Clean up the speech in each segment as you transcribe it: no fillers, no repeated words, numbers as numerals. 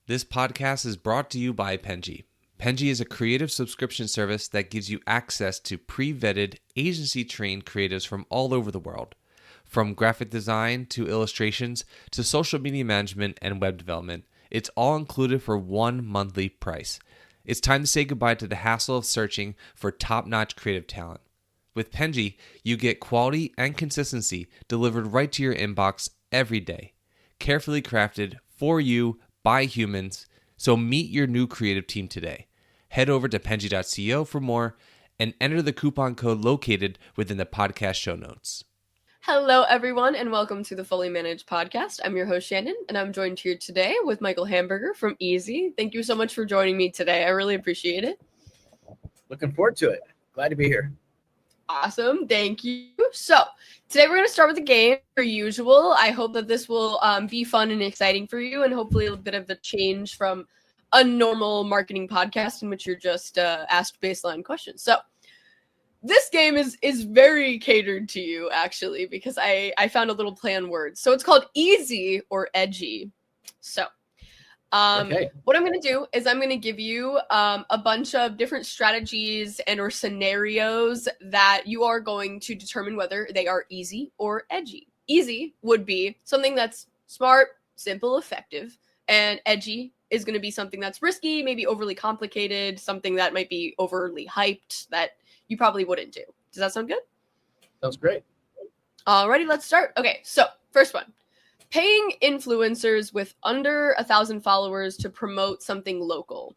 This podcast is brought to you by Penji. Penji is a creative subscription service that gives you access to pre-vetted, agency-trained creatives from all over the world. From graphic design to illustrations to social media management and web development, it's all included for one monthly price. It's time to say goodbye to the hassle of searching for top-notch creative talent. With Penji, you get quality and consistency delivered right to your inbox every day. Carefully crafted for you by humans. So meet your new creative team today. Head over to penji.co for more and enter the coupon code located within the podcast show notes. Hello, everyone, and welcome to the Fully Managed Podcast. I'm your host, Shannon, and I'm joined here today with Michael Hamburger from Edgy. Thank you so much for joining me today. I really appreciate it. Looking forward to it. Glad to be here. Awesome. Thank you. So today we're going to start with a game per usual. I hope that this will be fun and exciting for you and hopefully a bit of a change from a normal marketing podcast in which you're just asked baseline questions. So this game is very catered to you, actually, because I found a little play on words. So it's called Easy or Edgy. So what I'm going to do is I'm going to give you a bunch of different strategies and or scenarios that you are going to determine whether they are easy or edgy. Easy would be something that's smart, simple, effective, and edgy is going to be something that's risky, maybe overly complicated, something that might be overly hyped that you probably wouldn't do. Does that sound good? Sounds great. Alrighty, let's start. Okay, so first one. Paying influencers with under 1,000 followers to promote something local.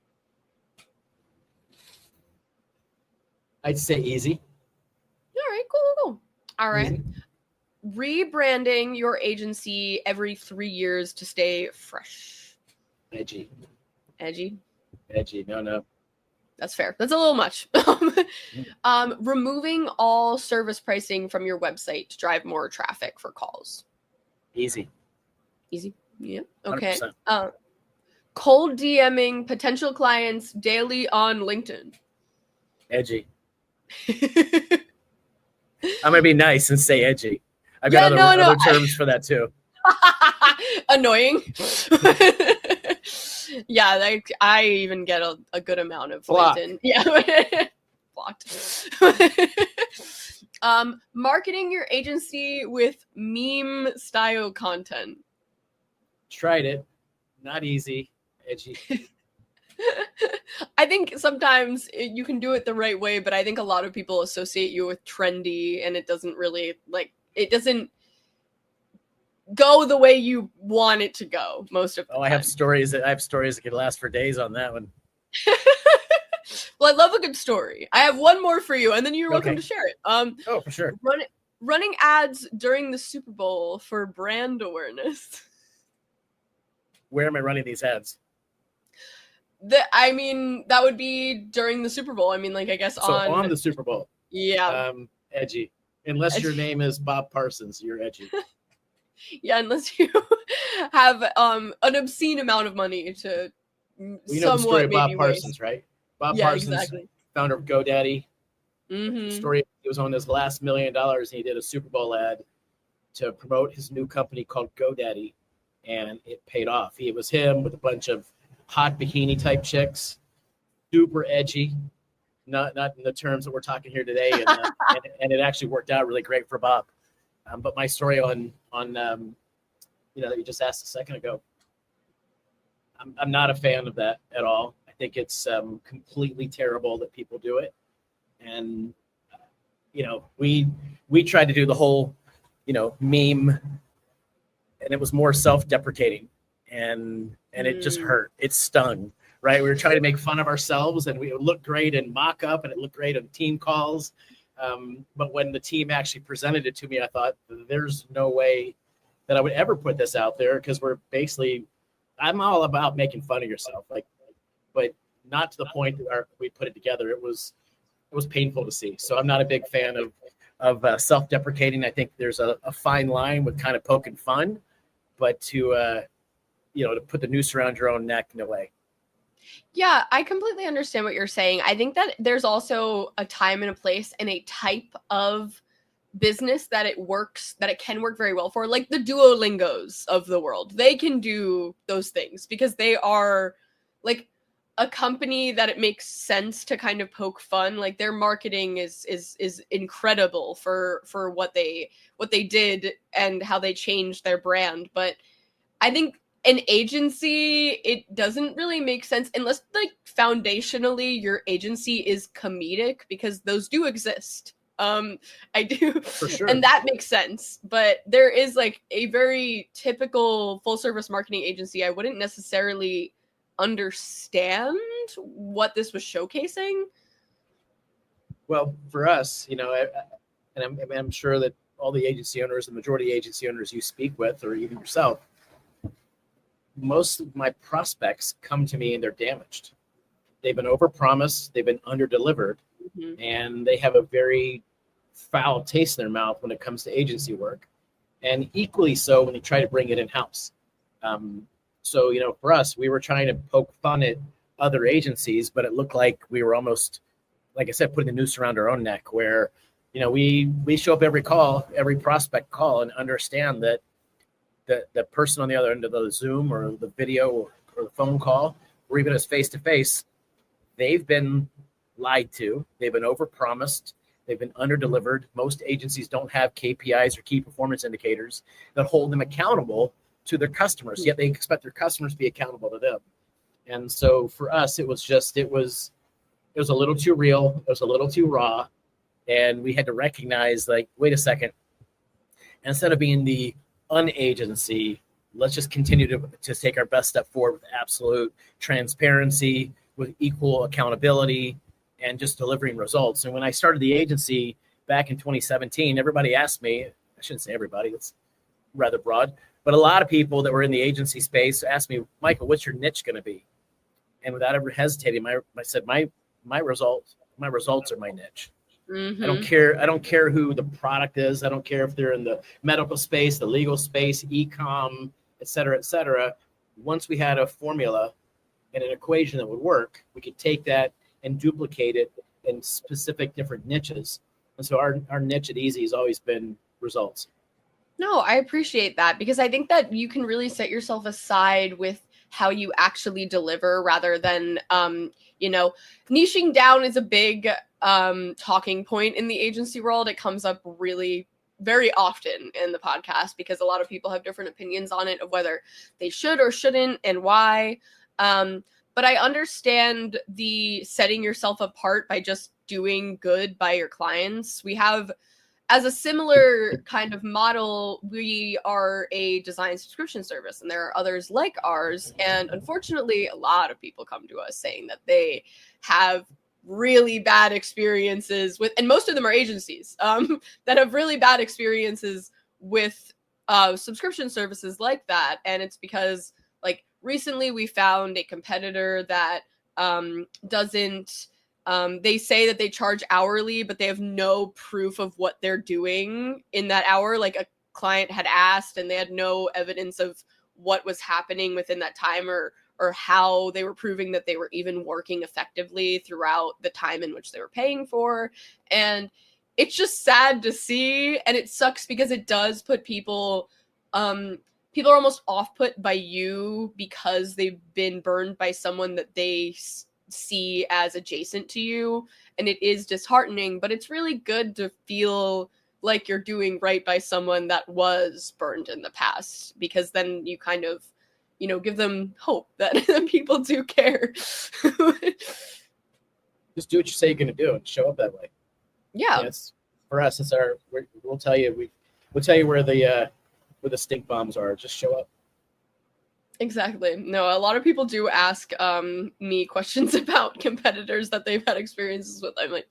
I'd say easy. All right, cool. All right. Easy. Rebranding your agency every 3 years to stay fresh. Edgy. No. That's fair. That's a little much. Removing all service pricing from your website to drive more traffic for calls. Easy. Yeah. Okay. Cold DMing potential clients daily on LinkedIn. Edgy. I'm gonna be nice and say edgy. I've got other terms for that too. Annoying. Yeah, I even get a good amount of LinkedIn. Yeah. Blocked. Marketing your agency with meme style content. Tried it. Not easy. Edgy. I think sometimes you can do it the right way, but I think a lot of people associate you with trendy and it doesn't really it doesn't go the way you want it to go most of the time. I have stories that could last for days on that one. Well, I love a good story. I have one more for you, and then you're welcome to share it. For sure. Running ads during the Super Bowl for brand awareness. Where am I running these ads? That would be during the Super Bowl. I guess on the Super Bowl. Yeah. Edgy. Unless your name is Bob Parsons, you're edgy. Yeah, unless you have an obscene amount of money to know the story of Bob Parsons, right? Bob Parsons, exactly. Founder of GoDaddy. Mm-hmm. The story, he was on his last $1 million and he did a Super Bowl ad to promote his new company called GoDaddy, and it paid off. It was him with a bunch of hot bikini type chicks, super edgy, not in the terms that we're talking here today, and it actually worked out really great for Bob. But my story on that you just asked a second ago, I'm not a fan of that at all. I think it's completely terrible that people do it. And, we tried to do the whole, meme, and it was more self-deprecating and it just hurt. It stung, right? We were trying to make fun of ourselves and we would look great in mock-up and it looked great on team calls. But when the team actually presented it to me, I thought there's no way that I would ever put this out there because I'm all about making fun of yourself, but not to the point that we put it together. It was painful to see. So I'm not a big fan of self-deprecating. I think there's a fine line with kind of poking fun, but to put the noose around your own neck, no way. Yeah, I completely understand what you're saying. I think that there's also a time and a place and a type of business that it works, that it can work very well for, like the Duolingos of the world. They can do those things because they are like a company that it makes sense to kind of poke fun. Like their marketing is incredible for what they did and how they changed their brand. But I think an agency, it doesn't really make sense unless like foundationally your agency is comedic, because those do exist. I do, For sure. and that makes sense. But there is like a very typical full service marketing agency. I wouldn't necessarily understand what this was showcasing. Well, for us, and I'm sure that all the agency owners, the majority agency owners you speak with, or even yourself, most of my prospects come to me and they're damaged. They've been overpromised, they've been underdelivered, and they have a very foul taste in their mouth when it comes to agency work, and equally so when they try to bring it in-house. So, for us, we were trying to poke fun at other agencies, but it looked like we were almost, like I said, putting the noose around our own neck, where, we show up every prospect call, and understand that the person on the other end of the Zoom or the video or the phone call, or even as face-to-face, they've been lied to. They've been overpromised. They've been underdelivered. Most agencies don't have KPIs or key performance indicators that hold them accountable to their customers, yet they expect their customers to be accountable to them. And so for us, it was a little too real. It was a little too raw. And we had to recognize, like, wait a second, instead of being the unagency, let's just continue to take our best step forward with absolute transparency, with equal accountability, and just delivering results. And when I started the agency back in 2017, everybody asked me, I shouldn't say everybody, it's rather broad, but a lot of people that were in the agency space asked me, Michael, what's your niche going to be? And without ever hesitating, I said, my results are my niche. Mm-hmm. I don't care who the product is. I don't care if they're in the medical space, the legal space, e-com, et cetera, et cetera. Once we had a formula and an equation that would work, we could take that and duplicate it in specific different niches. And so our niche at Easy has always been results. No, I appreciate that, because I think that you can really set yourself aside with how you actually deliver, rather than, niching down is a big talking point in the agency world. It comes up really very often in the podcast because a lot of people have different opinions on it, of whether they should or shouldn't and why. But I understand the setting yourself apart by just doing good by your clients. We have, as a similar kind of model, we are a design subscription service, and there are others like ours. And unfortunately, a lot of people come to us saying that they have really bad experiences with, and most of them are agencies that have really bad experiences with subscription services like that. And it's because, like, recently we found a competitor that doesn't, they say that they charge hourly, but they have no proof of what they're doing in that hour. Like, a client had asked and they had no evidence of what was happening within that time, or how they were proving that they were even working effectively throughout the time in which they were paying for. And it's just sad to see. And it sucks because it does put people are almost off-put by you because they've been burned by someone that they see as adjacent to you. And it is disheartening, but it's really good to feel like you're doing right by someone that was burned in the past, because then you kind of, give them hope that people do care. Just do what you say you're going to do and show up that way. Yeah. Yes. For us, we'll tell you where the stink bombs are. Just show up. Exactly. No, a lot of people do ask me questions about competitors that they've had experiences with. I'm like,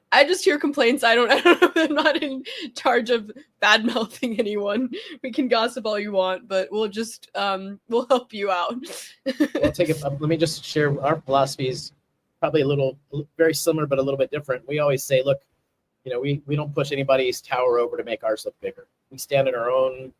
I just hear complaints. I don't know. I'm not in charge of bad mouthing anyone. We can gossip all you want, but we'll just we'll help you out. I'll take it. Let me just share our philosophy is probably very similar, but a little bit different. We always say, look, we don't push anybody's tower over to make ours look bigger. We stand in our own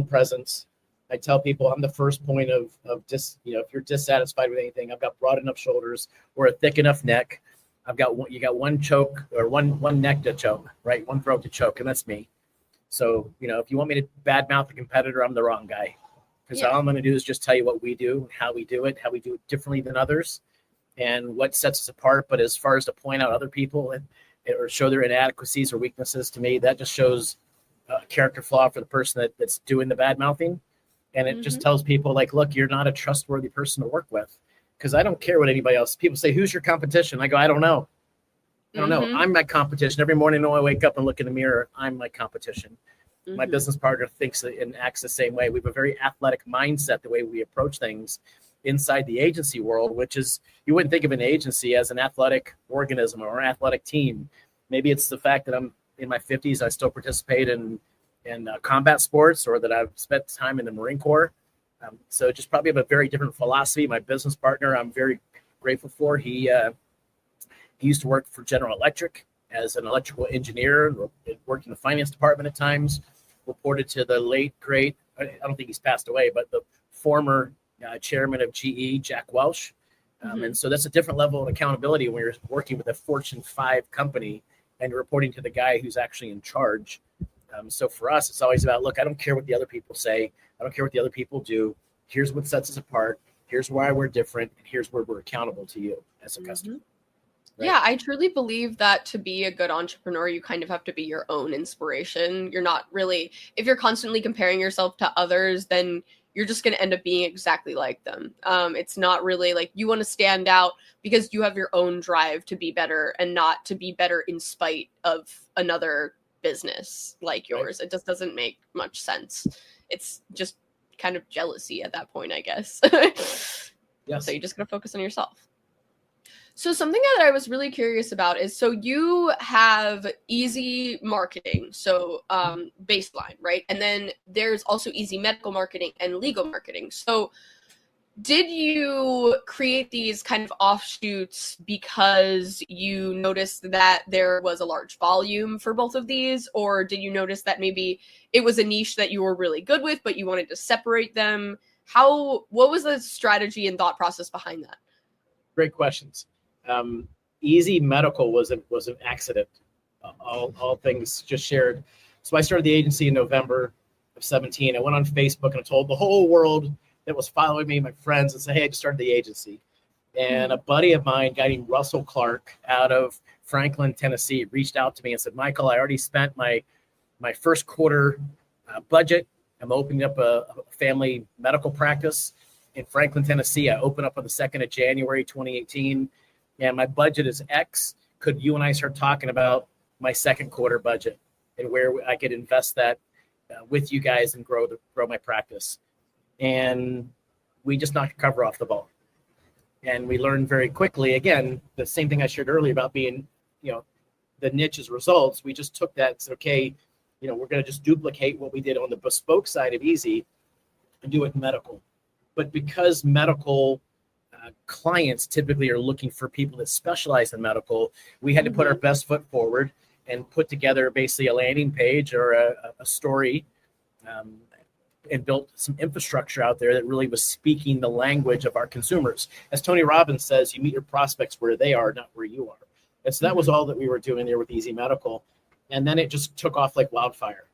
presence. I tell people I'm the first point of just, if you're dissatisfied with anything, I've got broad enough shoulders or a thick enough neck I've got one, you got one choke or one neck to choke, right? One throat to choke, and that's me. So, if you want me to badmouth a competitor, I'm the wrong guy. Because all I'm going to do is just tell you what we do, how we do it differently than others, and what sets us apart. But as far as to point out other people or show their inadequacies or weaknesses, to me, that just shows a character flaw for the person that's doing the bad mouthing. And it just tells people, like, look, you're not a trustworthy person to work with. Because I don't care what anybody else. People say, who's your competition? I go, I don't know. I don't know. I'm my competition. Every morning when I wake up and look in the mirror, I'm my competition. My business partner thinks and acts the same way. We have a very athletic mindset, the way we approach things inside the agency world, which is, you wouldn't think of an agency as an athletic organism or an athletic team. Maybe it's the fact that I'm in my 50s, I still participate in combat sports, or that I've spent time in the Marine Corps. So just probably have a very different philosophy. My business partner, I'm very grateful for. He used to work for General Electric as an electrical engineer, worked in the finance department at times, reported to the late, great, I don't think he's passed away, but the former chairman of GE, Jack Welch. And so that's a different level of accountability when you're working with a Fortune 5 company and you're reporting to the guy who's actually in charge. So for us, it's always about, look, I don't care what the other people say. I don't care what the other people do. Here's what sets us apart. Here's why we're different. And here's where we're accountable to you as a customer. Right? Yeah, I truly believe that to be a good entrepreneur, you kind of have to be your own inspiration. You're not really, if you're constantly comparing yourself to others, then you're just going to end up being exactly like them. It's not really like you want to stand out because you have your own drive to be better and not to be better in spite of another business like yours. Right. It just doesn't make much sense. It's just kind of jealousy at that point, I guess. Yes. So you're just going to focus on yourself. So something that I was really curious about is, so you have easy marketing, so baseline, right? And then there's also easy medical marketing and legal marketing. So did you create these kind of offshoots because you noticed that there was a large volume for both of these? Or did you notice that maybe it was a niche that you were really good with, but you wanted to separate them? What was the strategy and thought process behind that? Great questions. Easy medical was an accident. All things just shared. So I started the agency in November of 17. I went on Facebook and I told the whole world that was following me, my friends, and said, hey, I just started the agency. And a buddy of mine, a guy named Russell Clark out of Franklin, Tennessee, reached out to me and said, Michael, I already spent my first quarter budget. I'm opening up a family medical practice in Franklin, Tennessee. I opened up on the 2nd of January, 2018. And my budget is X. Could you and I start talking about my second quarter budget and where I could invest that with you guys and grow my practice? And we just knocked the cover off the ball. And we learned very quickly, again, the same thing I shared earlier about being, the niche is results. We just took that and said, okay, we're going to just duplicate what we did on the bespoke side of Easy and do it in medical. But because medical clients typically are looking for people that specialize in medical, we had to put our best foot forward and put together basically a landing page or a story and built some infrastructure out there that really was speaking the language of our consumers. As Tony Robbins says, you meet your prospects where they are, not where you are. And so that was all that we were doing there with Easy Medical. And then it just took off like wildfire.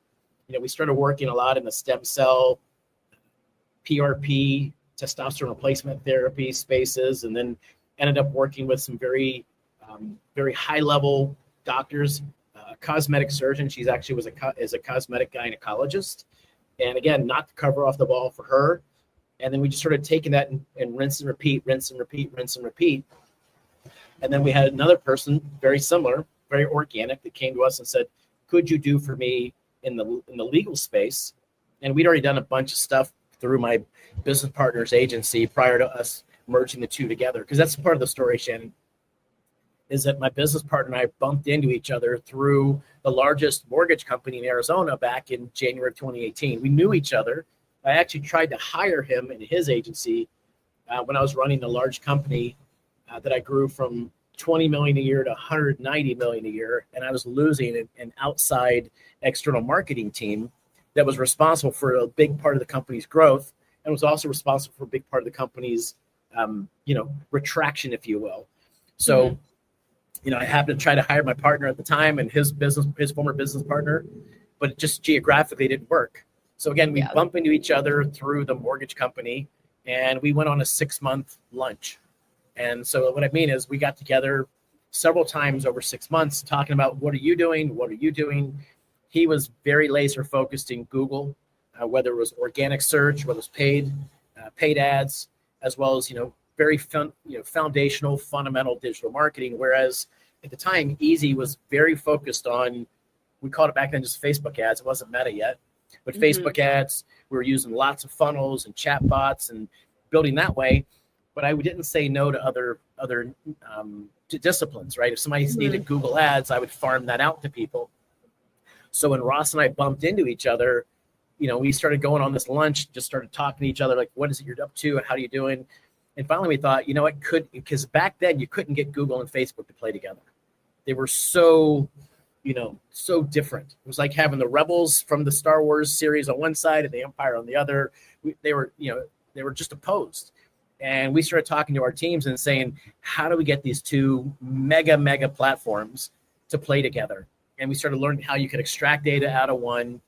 We started working a lot in the stem cell, PRP, testosterone replacement therapy spaces, and then ended up working with some very, very high-level doctors, a cosmetic surgeon. She's actually is a cosmetic gynecologist. And again, not to cover off the ball for her. And then we just started taking that and rinse and repeat, rinse and repeat, rinse and repeat. And then we had another person, very similar, very organic, that came to us and said, could you do for me in the legal space? And we'd already done a bunch of stuff through my business partner's agency prior to us merging the two together. Because that's part of the story, Shannon, is that my business partner and I bumped into each other through the largest mortgage company in Arizona back in January of 2018. We knew each other. I actually tried to hire him in his agency when I was running a large company that I grew from 20 million a year to 190 million a year. And I was losing an outside external marketing team that was responsible for a big part of the company's growth and was also responsible for a big part of the company's, retraction, if you will. So, I happened to try to hire my partner at the time and his former business partner, but it just geographically didn't work. So again, we bump into each other through the mortgage company, and we went on a 6-month lunch. And so what I mean is we got together several times over 6 months talking about, what are you doing? What are you doing? He was very laser focused in Google, whether it was organic search, whether it was paid ads, as well as, very foundational, fundamental digital marketing. Whereas at the time, Easy was very focused on, we called it back then just Facebook ads. It wasn't Meta yet, but Facebook ads. We were using lots of funnels and chat bots and building that way. But I didn't say no to other disciplines, right? If somebody needed Google ads, I would farm that out to people. So when Ross and I bumped into each other, we started going on this lunch, just started talking to each other, like, what is it you're up to? How are you doing? And finally we thought, because back then you couldn't get Google and Facebook to play together. They were so different. It was like having the Rebels from the Star Wars series on one side and the Empire on the other. They were just opposed. And we started talking to our teams and saying, how do we get these two mega platforms to play together? And we started learning how you could extract data out of one,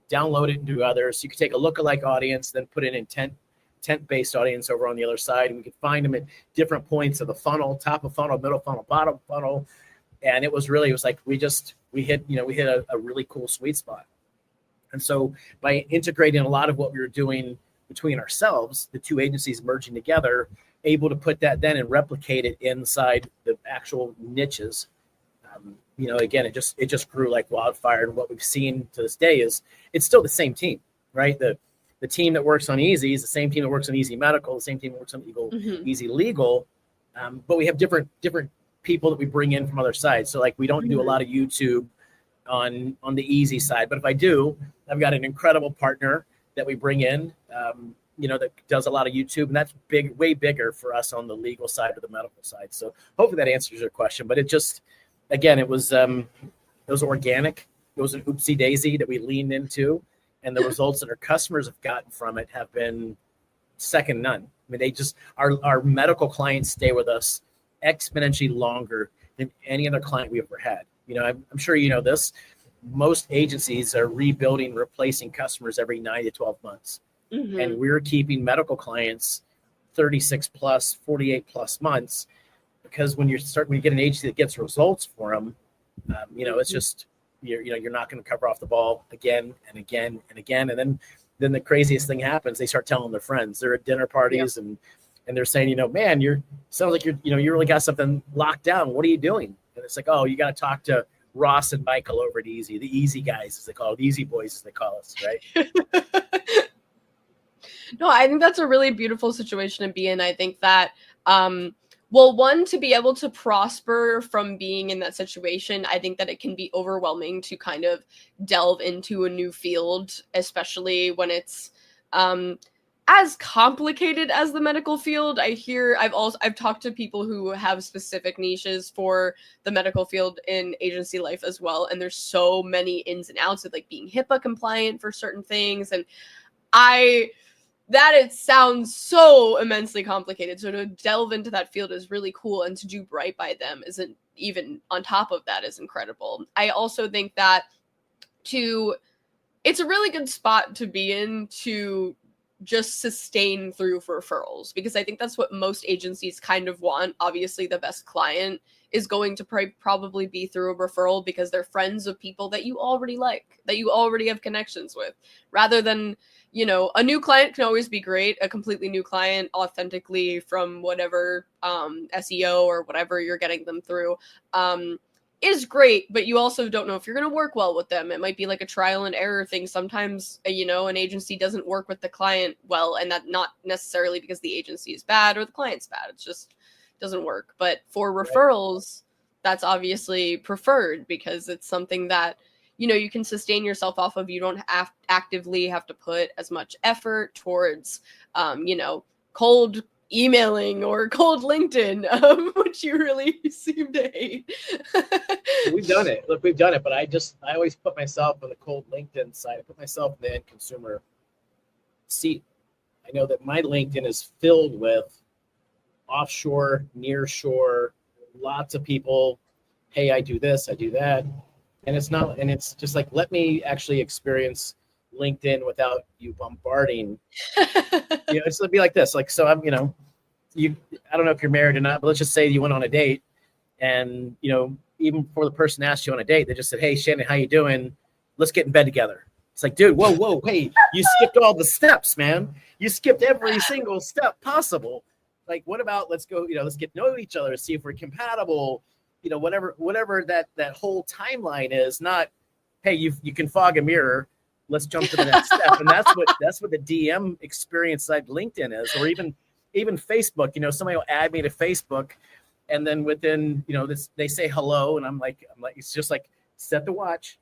download it into others. So you could take a lookalike audience, then put an intent-based audience over on the other side, and we could find them at different points of the funnel, top of funnel, middle funnel, bottom funnel. And it was like we hit a really cool sweet spot. And so by integrating a lot of what we were doing between ourselves, the two agencies merging together, able to put that then and replicate it inside the actual niches. Again, it just grew like wildfire. And what we've seen to this day is it's still the same team, right? The team that works on Easy is the same team that works on Easy Medical, the same team that works on Easy Legal. But we have different people that we bring in from other sides. So like we don't do a lot of YouTube on the Easy side, but if I do, I've got an incredible partner that we bring in, that does a lot of YouTube, and that's way bigger for us on the legal side or the medical side. So hopefully that answers your question. But it just, again, it was organic. It was an oopsie daisy that we leaned into, and the results that our customers have gotten from it have been second none. I mean, our medical clients stay with us exponentially longer than any other client we ever had. I'm sure you know this. Most agencies are rebuilding, replacing customers every 9 to 12 months. And we're keeping medical clients 36 plus, 48 plus months, because when you get an agency that gets results for them, it's just, you're not going to cover off the ball again and again and again. And then the craziest thing happens. They start telling their friends. They're at dinner parties and they're saying, man, sounds like you really got something locked down. What are you doing? And it's like, oh, you got to talk to Ross and Michael over at Easy, the Easy guys, as they call it, the Easy boys, as they call us, right? No, I think that's a really beautiful situation to be in. I think that, one, to be able to prosper from being in that situation, I think that it can be overwhelming to kind of delve into a new field, especially when it's as complicated as the medical field. I've talked to people who have specific niches for the medical field in agency life as well, and there's so many ins and outs of like being HIPAA compliant for certain things, and it sounds so immensely complicated. So to delve into that field is really cool, and to do right by them isn't even on top of that is incredible. I also think that it's a really good spot to be in to just sustain through referrals, because I think that's what most agencies kind of want. Obviously, the best client is going to probably be through a referral, because they're friends of people that you already like, that you already have connections with, rather than, a new client can always be great. A completely new client authentically from whatever SEO or whatever you're getting them through is great, but you also don't know if you're going to work well with them. It might be like a trial and error thing. Sometimes, an agency doesn't work with the client well, and that not necessarily because the agency is bad or the client's bad. It's just doesn't work. But for referrals, that's obviously preferred, because it's something that, you can sustain yourself off of. You don't actively have to put as much effort towards, cold emailing or cold LinkedIn, which you really seem to hate. We've done it. Look, we've done it, but I always put myself on the cold LinkedIn side. I put myself in the end consumer seat. I know that my LinkedIn is filled with offshore, nearshore, lots of people hey, I do this, I do that. And it's just like, let me actually experience LinkedIn without you bombarding. It's be like this. Like, so I'm, I don't know if you're married or not, but let's just say you went on a date and, even before the person asked you on a date, they just said, hey, Shannon, how you doing? Let's get in bed together. It's like, dude, whoa, hey, you skipped all the steps, man. You skipped every single step possible. Like, what about, let's go, let's get to know each other, see if we're compatible, whatever that whole timeline is, not, hey, you can fog a mirror. Let's jump to the next step. And that's what the DM experience side LinkedIn is, or even Facebook. Somebody will add me to Facebook, and then within they say hello, and I'm like it's just like, set the watch,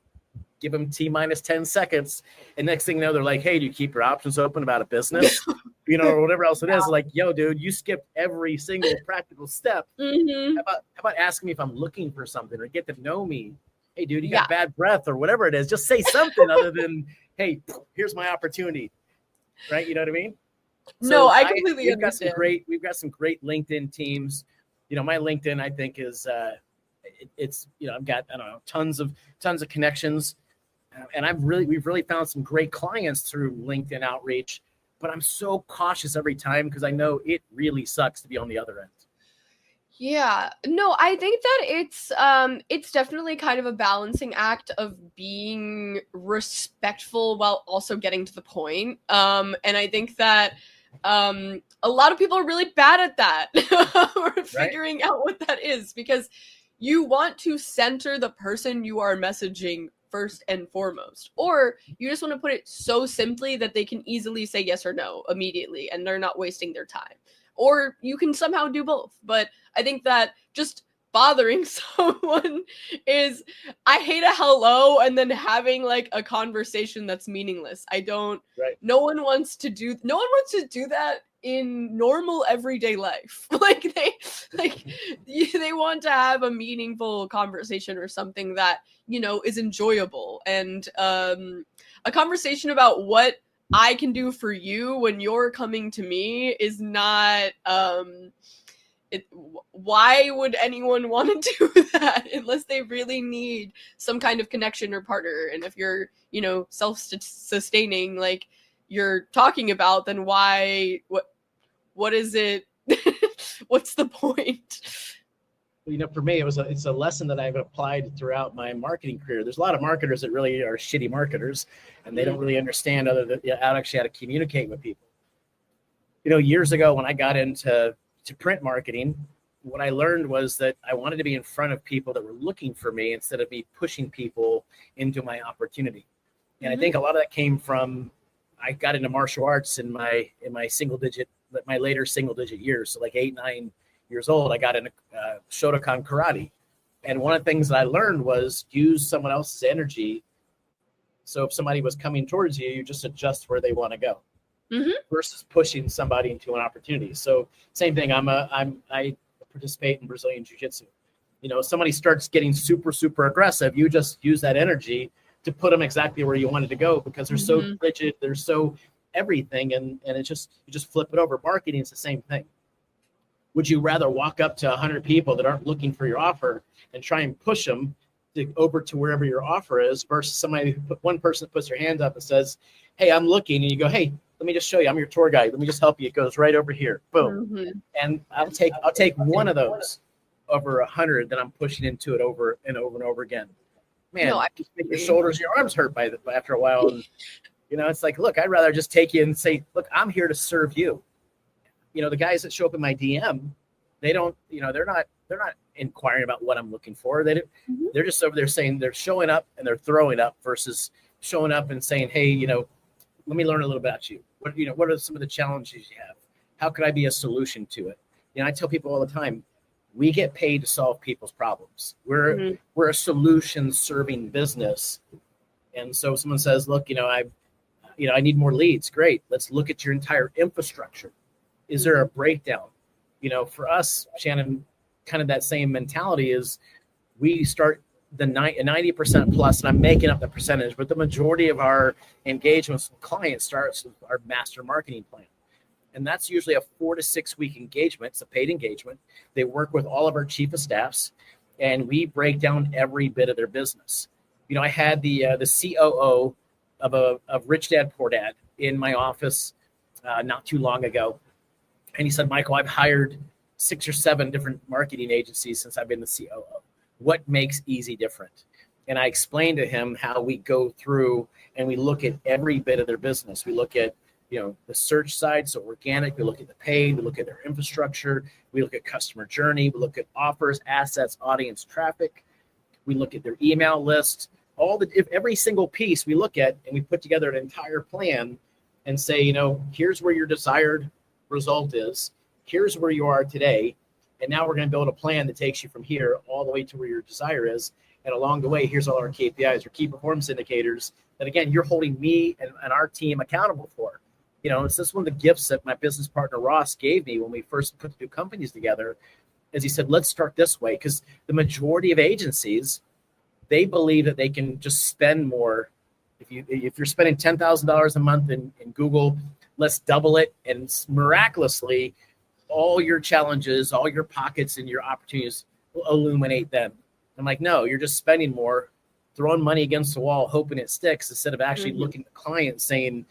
give them T minus 10 seconds, and next thing you know, they're like, hey, do you keep your options open about a business? Or whatever else it is. Like, yo, dude, you skipped every single practical step. Mm-hmm. How about asking me if I'm looking for something, or get to know me? Hey, dude, you got bad breath, or whatever it is. Just say something other than, hey, here's my opportunity. Right? You know what I mean? No, I completely understand. We've got some great LinkedIn teams. My LinkedIn, I think, is it's I've got, I don't know, tons of connections, and we've really found some great clients through LinkedIn outreach. But I'm so cautious every time because I know it really sucks to be on the other end. Yeah, no, I think that it's definitely kind of a balancing act of being respectful while also getting to the point. And I think that a lot of people are really bad at that, or figuring out what that is, because you want to center the person you are messaging first and foremost, or you just want to put it so simply that they can easily say yes or no immediately and they're not wasting their time. Or you can somehow do both. But I think that just bothering someone is, I hate a hello and then having like a conversation that's meaningless. No one wants to do that in normal everyday life. They want to have a meaningful conversation or something that, is enjoyable, and a conversation about what I can do for you when you're coming to me is not, why would anyone want to do that unless they really need some kind of connection or partner? And if you're, self-sustaining, like you're talking about, then what is it? What's the point? For me, it's a lesson that I've applied throughout my marketing career. There's a lot of marketers that really are shitty marketers, and they don't really understand how to communicate with people. Years ago when I got into print marketing, what I learned was that I wanted to be in front of people that were looking for me instead of me pushing people into my opportunity. And I think a lot of that came from, I got into martial arts in my later single digit years. So like 8-9 years old, I got into Shotokan karate. And one of the things that I learned was use someone else's energy. So if somebody was coming towards you, you just adjust where they want to go, versus pushing somebody into an opportunity. So same thing. I participate in Brazilian Jiu-Jitsu. Somebody starts getting super, super aggressive, you just use that energy to put them exactly where you wanted to go, because they're so rigid, they're so everything, and you just flip it over. Marketing is the same thing. Would you rather walk up to 100 people that aren't looking for your offer and try and push them over to wherever your offer is, versus one person that puts their hand up and says, hey, I'm looking, and you go, hey, let me just show you, I'm your tour guide, let me just help you, it goes right over here, boom. And I'll take one of those over 100 that I'm pushing into it over and over and over again. Man, just make your shoulders, your arms hurt after a while. And it's like, look, I'd rather just take you and say, look, I'm here to serve you. The guys that show up in my DM, they don't, they're not inquiring about what I'm looking for. They're just over there saying, they're showing up and they're throwing up, versus showing up and saying, hey, let me learn a little about you. What are some of the challenges you have? How could I be a solution to it? I tell people all the time, we get paid to solve people's problems. We're a solution serving business. And so if someone says, look, I need more leads. Great. Let's look at your entire infrastructure. Is there a breakdown? For us, Shannon, kind of that same mentality is, we start the 90% plus, and I'm making up the percentage, but the majority of our engagements with clients starts with our master marketing plan. And that's usually a 4 to 6 week engagement. It's a paid engagement. They work with all of our chief of staffs, and we break down every bit of their business. I had the COO of Rich Dad Poor Dad in my office not too long ago, and he said, Michael, I've hired 6 or 7 different marketing agencies since I've been the COO. What makes Easy different? And I explained to him how we go through and we look at every bit of their business. We look at the search side, so organic. We look at the paid. We look at their infrastructure. We look at customer journey. We look at offers, assets, audience, traffic. We look at their email list. Every single piece we look at, and we put together an entire plan and say, here's where your desired result is. Here's where you are today. And now we're going to build a plan that takes you from here all the way to where your desire is. And along the way, here's all our KPIs, or key performance indicators, that again, you're holding me and our team accountable for. It's just one of the gifts that my business partner Ross gave me when we first put the 2 companies together, is he said, let's start this way. Because the majority of agencies, they believe that they can just spend more. If you're spending $10,000 a month in Google, let's double it. And miraculously, all your challenges, all your pockets and your opportunities will illuminate them. I'm like, no, you're just spending more, throwing money against the wall, hoping it sticks, instead of actually looking at the client saying,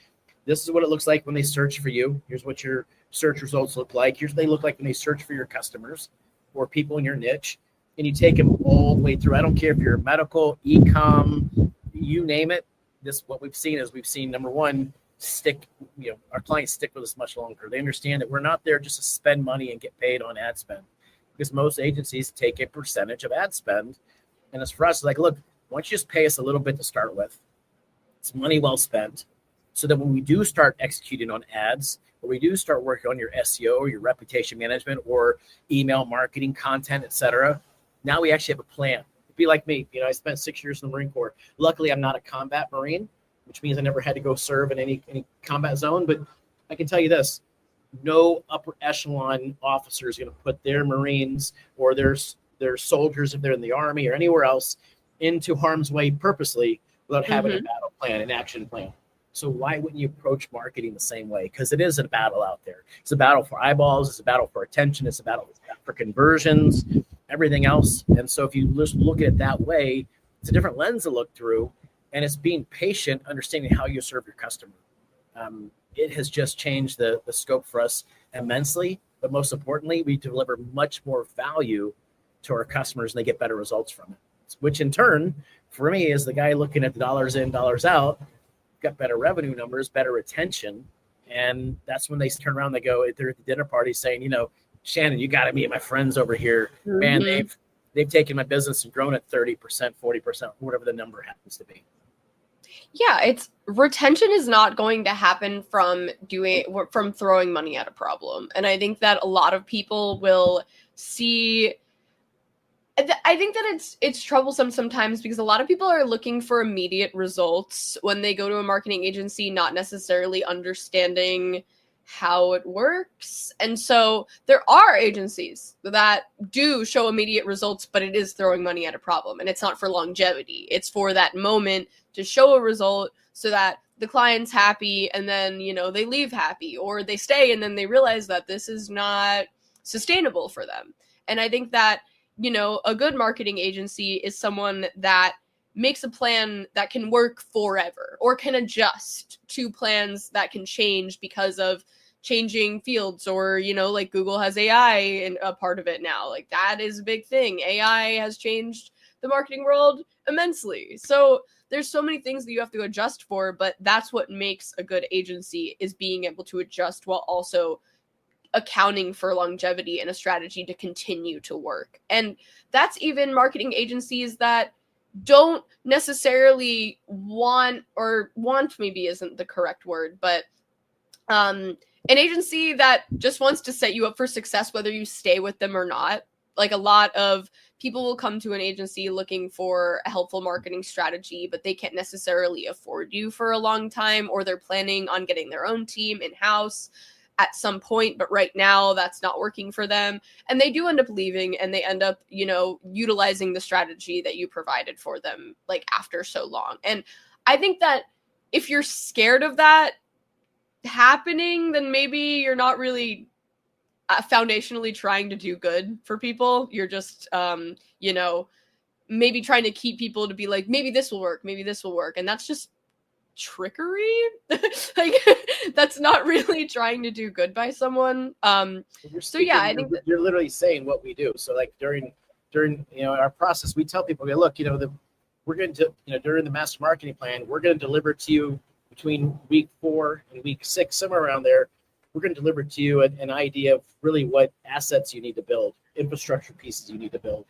this is what it looks like when they search for you. Here's what your search results look like. Here's what they look like when they search for your customers or people in your niche. And you take them all the way through. I don't care if you're medical, e-com, you name it. What we've seen is number one, our clients stick with us much longer. They understand that we're not there just to spend money and get paid on ad spend, because most agencies take a percentage of ad spend. And it's for us, like, look, why don't you just pay us a little bit to start with? It's money well spent. So that when we do start executing on ads, or we do start working on your SEO or your reputation management or email marketing, content, etc., now we actually have a plan. Be like me. I spent 6 years in the Marine Corps. Luckily, I'm not a combat Marine, which means I never had to go serve in any combat zone. But I can tell you this, no upper echelon officer is going to put their Marines or their soldiers, if they're in the Army or anywhere else, into harm's way purposely without having a battle plan, an action plan. So why wouldn't you approach marketing the same way? Because it is a battle out there. It's a battle for eyeballs. It's a battle for attention. It's a battle for conversions, everything else. And so if you just look at it that way, it's a different lens to look through. And it's being patient, understanding how you serve your customer. It has just changed the scope for us immensely. But most importantly, we deliver much more value to our customers and they get better results from it. Which in turn, for me, is the guy looking at the dollars in, dollars out, got better revenue numbers, better retention. And that's when they turn around, they're at the dinner party saying, Shannon, you got to meet my friends over here. Man, they've taken my business and grown it 30%, 40%, whatever the number happens to be. Yeah, retention is not going to happen from throwing money at a problem. And I think that a lot of people will see, I think that it's troublesome sometimes because a lot of people are looking for immediate results when they go to a marketing agency, not necessarily understanding how it works. And so there are agencies that do show immediate results, but it is throwing money at a problem. And it's not for longevity. It's for that moment to show a result so that the client's happy and then, they leave happy, or they stay and then they realize that this is not sustainable for them. And I think that, a good marketing agency is someone that makes a plan that can work forever or can adjust to plans that can change because of changing fields, or, like Google has AI in a part of it now. Like, that is a big thing. AI has changed the marketing world immensely. So there's so many things that you have to adjust for, but that's what makes a good agency, is being able to adjust while also accounting for longevity and a strategy to continue to work. And that's even marketing agencies that don't necessarily want maybe isn't the correct word, but an agency that just wants to set you up for success whether you stay with them or not. Like, a lot of people will come to an agency looking for a helpful marketing strategy, but they can't necessarily afford you for a long time, or they're planning on getting their own team in-house at some point, but right now that's not working for them. And they do end up leaving, and they end up, utilizing the strategy that you provided for them, like, after so long. And I think that if you're scared of that happening, then maybe you're not really foundationally trying to do good for people. You're just, you know, maybe trying to keep people to be like, maybe this will work, maybe this will work. And that's just trickery. Like, that's not really trying to do good by someone. So yeah, I think you're literally saying what we do. So like during you know our process, we tell people, okay, look, you know, we're going to, you know, during the master marketing plan, we're going to deliver to you between week 4 and week 6, somewhere around there. We're going to deliver to you an idea of really what assets you need to build, infrastructure pieces you need to build.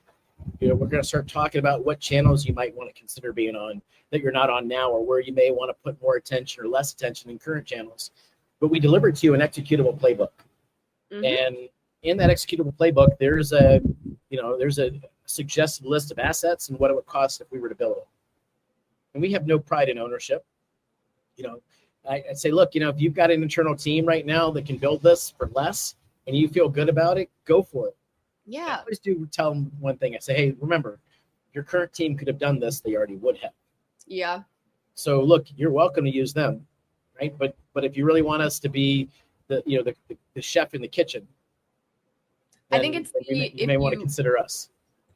You know, we're going to start talking about what channels you might want to consider being on that you're not on now, or where you may want to put more attention or less attention in current channels. But we deliver to you an executable playbook. Mm-hmm. And in that executable playbook, there's a suggested list of assets and what it would cost if we were to build it. And we have no pride in ownership. You know, I'd say, look, you know, if you've got an internal team right now that can build this for less and you feel good about it, go for it. Yeah. I always do tell them one thing. I say, hey, remember, your current team could have done this. They already would have. Yeah. So look, you're welcome to use them, right? But if you really want us to be the chef in the kitchen, I think it's you may want to consider us.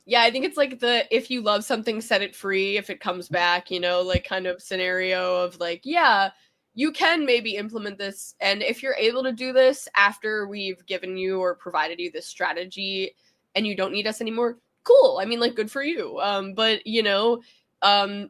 Yeah, I think it's like if you love something, set it free. If it comes back, you know, like kind of scenario of like, yeah, you can maybe implement this. And if you're able to do this after we've given you or provided you this strategy and you don't need us anymore, cool. I mean, like, good for you. But, you know,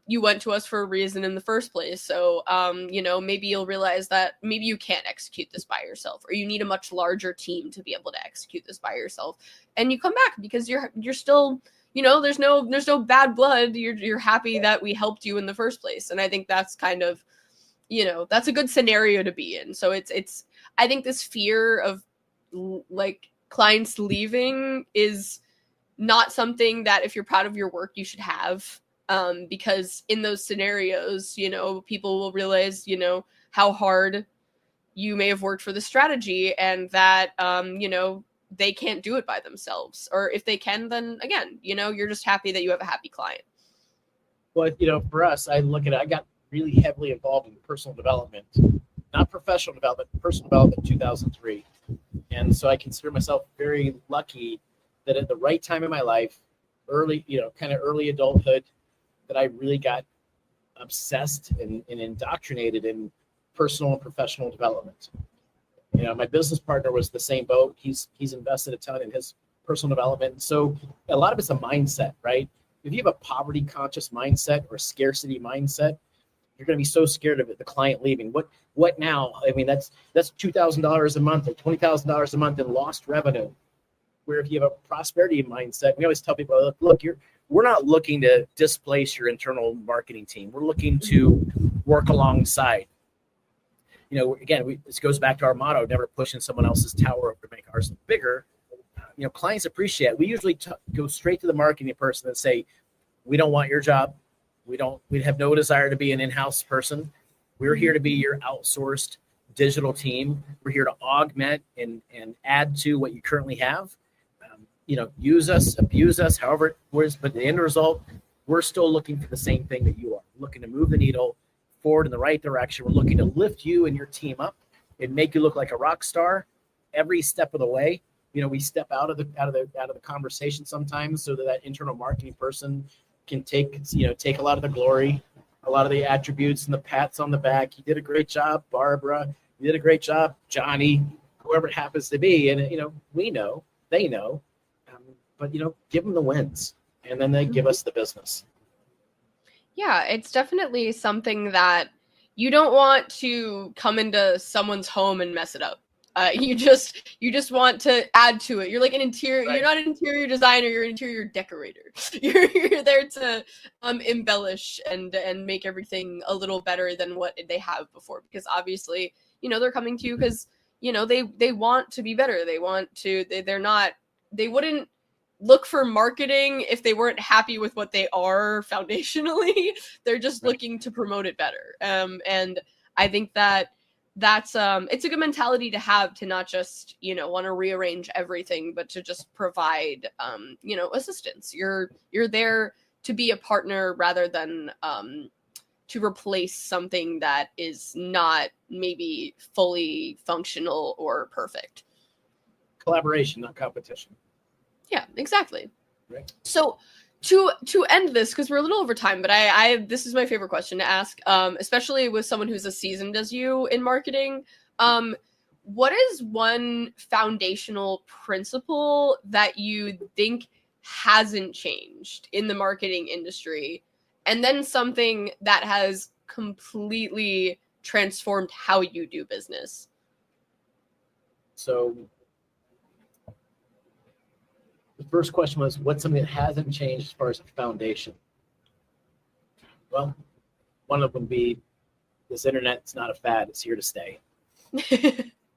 you went to us for a reason in the first place. So, you know, maybe you'll realize that maybe you can't execute this by yourself, or you need a much larger team to be able to execute this by yourself. And you come back because you're still, you know, there's no bad blood. You're happy that we helped you in the first place. And I think that's kind of, you know, that's a good scenario to be in. So it's I think this fear of like clients leaving is not something that if you're proud of your work, you should have. Because in those scenarios, you know, people will realize, you know, how hard you may have worked for the strategy, and that, you know, they can't do it by themselves. Or if they can, then again, you know, you're just happy that you have a happy client. Well, you know, for us, I look at it, I got really heavily involved in personal development, not professional development, personal development in 2003. And so I consider myself very lucky that at the right time in my life, early, you know, kind of early adulthood, that I really got obsessed and indoctrinated in personal and professional development. You know, my business partner was the same boat. He's invested a ton in his personal development. So a lot of it's a mindset, right? If you have a poverty conscious mindset or a scarcity mindset, you're going to be so scared of it, the client leaving. What now? I mean, that's $2,000 a month or $20,000 a month in lost revenue. Where if you have a prosperity mindset, we always tell people, look, we're not looking to displace your internal marketing team. We're looking to work alongside. You know, again, this goes back to our motto: never pushing someone else's tower up to make ours look bigger. You know, clients appreciate it. We usually go straight to the marketing person and say, we don't want your job. We have no desire to be an in-house person. We're here to be your outsourced digital team. We're here to augment and add to what you currently have. You know, use us, abuse us, however it was, but the end result, we're still looking for the same thing that you are. We're looking to move the needle forward in the right direction. We're looking to lift you and your team up and make you look like a rock star every step of the way. You know, we step out of the conversation sometimes so that internal marketing person can take a lot of the glory, a lot of the attributes and the pats on the back. You did a great job, Barbara. You did a great job, Johnny, whoever it happens to be. And, you know, we know, they know. But, you know, give them the wins, and then they give us the business. Yeah, it's definitely something that you don't want to come into someone's home and mess it up. You just want to add to it. You're like an interior. Right. You're not an interior designer. You're an interior decorator. You're there to embellish and make everything a little better than what they have before. Because obviously, you know, they're coming to you because, you know, they want to be better. They want to. They wouldn't look for marketing if they weren't happy with what they are foundationally. They're just looking to promote it better. And I think that's it's a good mentality to have, to not just, you know, want to rearrange everything, but to just provide, you know, assistance. You're there to be a partner rather than to replace something that is not maybe fully functional or perfect. collaboration, not competition. Yeah, exactly. Right. So to end this, because we're a little over time, but I this is my favorite question to ask, especially with someone who's as seasoned as you in marketing. What is one foundational principle that you think hasn't changed in the marketing industry, and then something that has completely transformed how you do business? So the first question was, what's something that hasn't changed as far as a foundation? Well, one of them would be, this internet's not a fad; it's here to stay.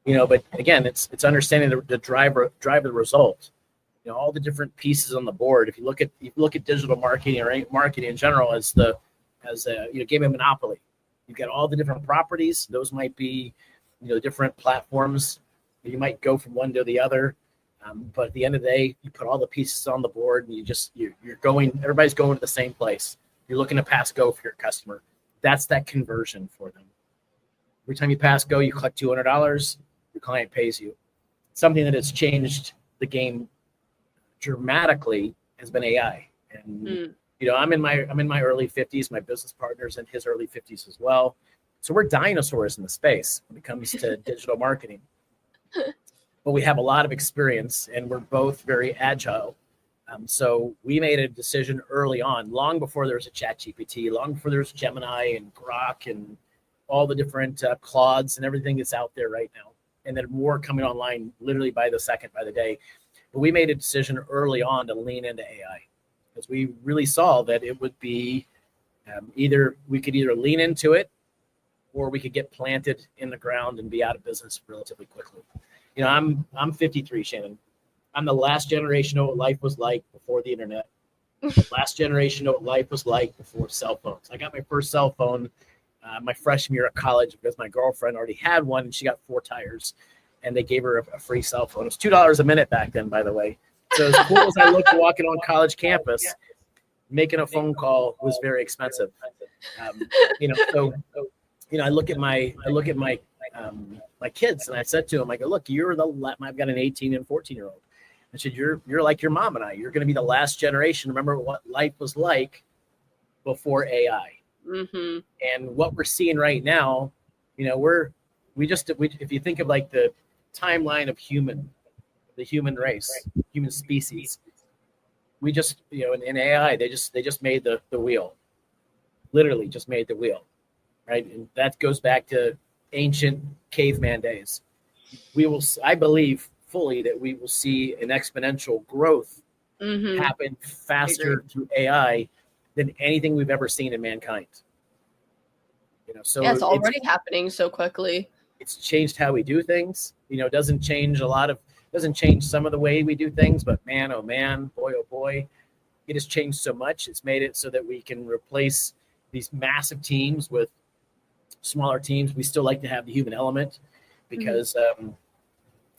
But again, it's understanding the drive of the result. All the different pieces on the board. If you look at digital marketing or marketing in general as a game of Monopoly, you've got all the different properties. Those might be different platforms. You might go from one to the other, but at the end of the day, you put all the pieces on the board, and you're going. Everybody's going to the same place. You're looking to pass go for your customer. That's that conversion for them. Every time you pass go, you collect $200. Your client pays you. Something that has changed the game dramatically has been AI. And I'm in my early 50s. My business partner's in his early 50s as well. So we're dinosaurs in the space when it comes to digital marketing. But we have a lot of experience, and we're both very agile. So we made a decision early on, long before there was a ChatGPT, long before there was Gemini and Grok and all the different Claudes and everything that's out there right now. And then more coming online literally by the second, by the day. But we made a decision early on to lean into AI, because we really saw that it would be either lean into it, or we could get planted in the ground and be out of business relatively quickly. I'm 53, Shannon. I'm the last generation of what life was like before the internet. The last generation of what life was like before cell phones. I got my first cell phone my freshman year of college because my girlfriend already had one, and she got 4 tires, and they gave her a free cell phone. It was $2 a minute back then, by the way. So as cool as I looked walking on college campus, making a phone call was very expensive. I look at my kids, and I said to them, I go, look, I've got an 18 and 14-year-old. I said, you're like your mom and I. You're going to be the last generation. Remember what life was like before AI. Mm-hmm. And what we're seeing right now, if you think of like the timeline of the human race, human species, we just, in AI, they just made the wheel, literally just made the wheel, right? And that goes back to ancient caveman days. I believe fully that we will see an exponential growth happen faster through AI than anything we've ever seen in mankind. So it's already happening so quickly. It's changed how we do things. It doesn't change some of the way we do things, but man, oh man, boy, oh boy, it has changed so much. It's made it so that we can replace these massive teams with smaller teams. We still like to have the human element because,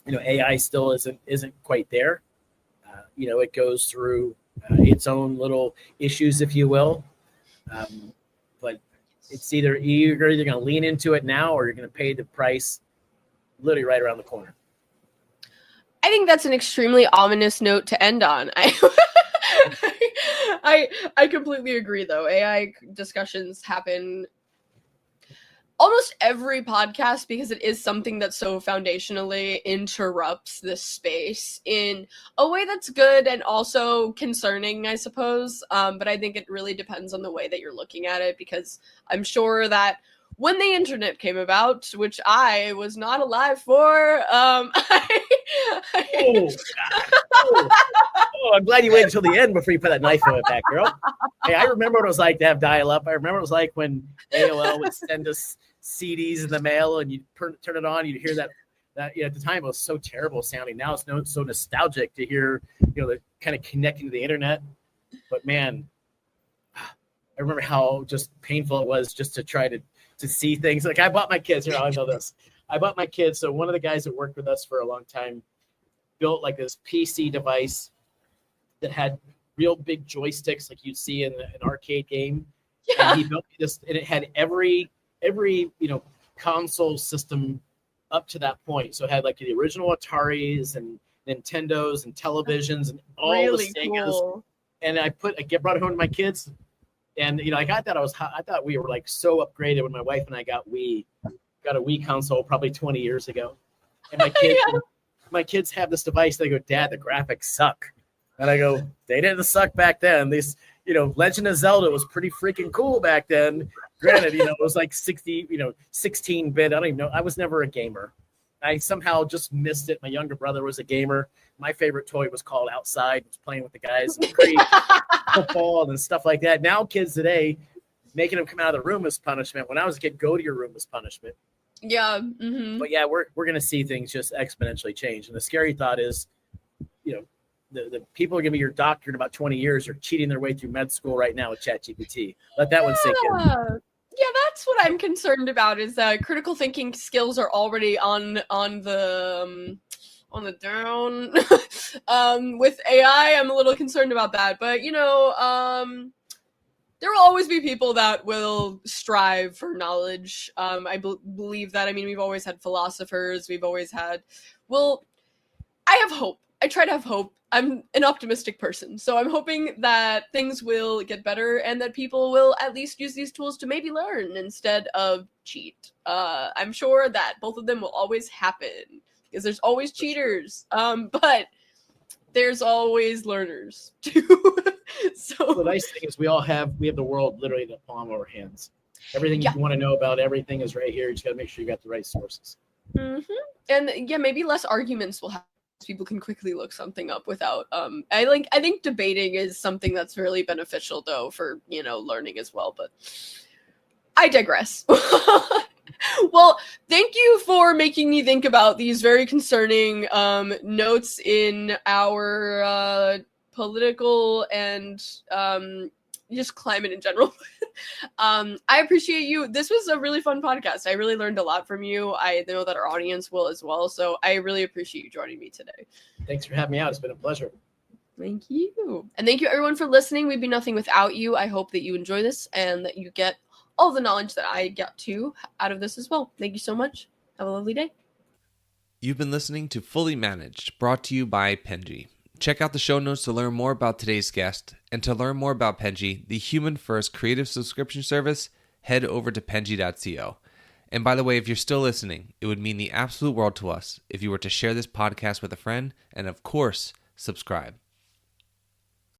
AI still isn't quite there. It goes through its own little issues, if you will. But it's you're either going to lean into it now, or you're going to pay the price literally right around the corner. I think that's an extremely ominous note to end on. I completely agree, though. AI discussions happen almost every podcast because it is something that so foundationally interrupts this space in a way that's good and also concerning, I suppose. But I think it really depends on the way that you're looking at it, because I'm sure that when the internet came about, which I was not alive for, I'm glad you waited until the end before you put that knife in it back, girl. Hey, I remember what it was like to have dial-up. I remember what it was like when AOL would send us CDs in the mail, and you'd turn it on, you'd hear that at the time it was so terrible sounding. Now it's so nostalgic to hear, the kind of connecting to the internet. But man, I remember how just painful it was just to try to see things. Like I bought my kids, I know this. I bought my kids. So one of the guys that worked with us for a long time built like this PC device that had real big joysticks like you'd see in an arcade game. Yeah. And he built this, and it had every console system up to that point. So it had like the original Ataris and Nintendos and televisions and all Really the Segas. cool. And I brought it home to my kids. And, I thought we were like so upgraded when my wife and I got a Wii console probably 20 years ago. And my kids have this device. They go, Dad, the graphics suck. And I go, they didn't suck back then. These, Legend of Zelda was pretty freaking cool back then. Granted, it was like 16-bit. I don't even know. I was never a gamer. I somehow just missed it. My younger brother was a gamer. My favorite toy was called Outside. I was playing with the guys and football and stuff like that. Now kids today, making them come out of the room is punishment. When I was a kid, go to your room was punishment. Yeah. Mm-hmm. But yeah, we're going to see things just exponentially change. And the scary thought is, the people are going to be your doctor in about 20 years are cheating their way through med school right now with ChatGPT. Let that one sink in. Yeah, that's what I'm concerned about. Is that critical thinking skills are already on the down. With AI, I'm a little concerned about that. But there will always be people that will strive for knowledge. I believe that. I mean, we've always had philosophers. We've always had. Well, I have hope. I try to have hope. I'm an optimistic person, so I'm hoping that things will get better and that people will at least use these tools to maybe learn instead of cheat. I'm sure that both of them will always happen because there's always cheaters, but there's always learners too. So the nice thing is we have the world literally in the palm of our hands. Everything you want to know about everything is right here. You just got to make sure you got the right sources. Mm-hmm. And yeah, maybe less arguments will happen. People can quickly look something up without I think debating is something that's really beneficial though for learning as well, but I digress. Well, thank you for making me think about these very concerning notes in our political and just climate in general. I appreciate you. This was a really fun podcast. I really learned a lot from you. I know that our audience will as well. So I really appreciate you joining me today. Thanks for having me out. It's been a pleasure. Thank you. And thank you everyone for listening. We'd be nothing without you. I hope that you enjoy this and that you get all the knowledge that I got too out of this as well. Thank you so much. Have a lovely day. You've been listening to Fully Managed, brought to you by Edgy. Check out the show notes to learn more about today's guest, and to learn more about Edgy, the human-first creative subscription service, head over to edgy.co. And by the way, if you're still listening, it would mean the absolute world to us if you were to share this podcast with a friend, and of course, subscribe.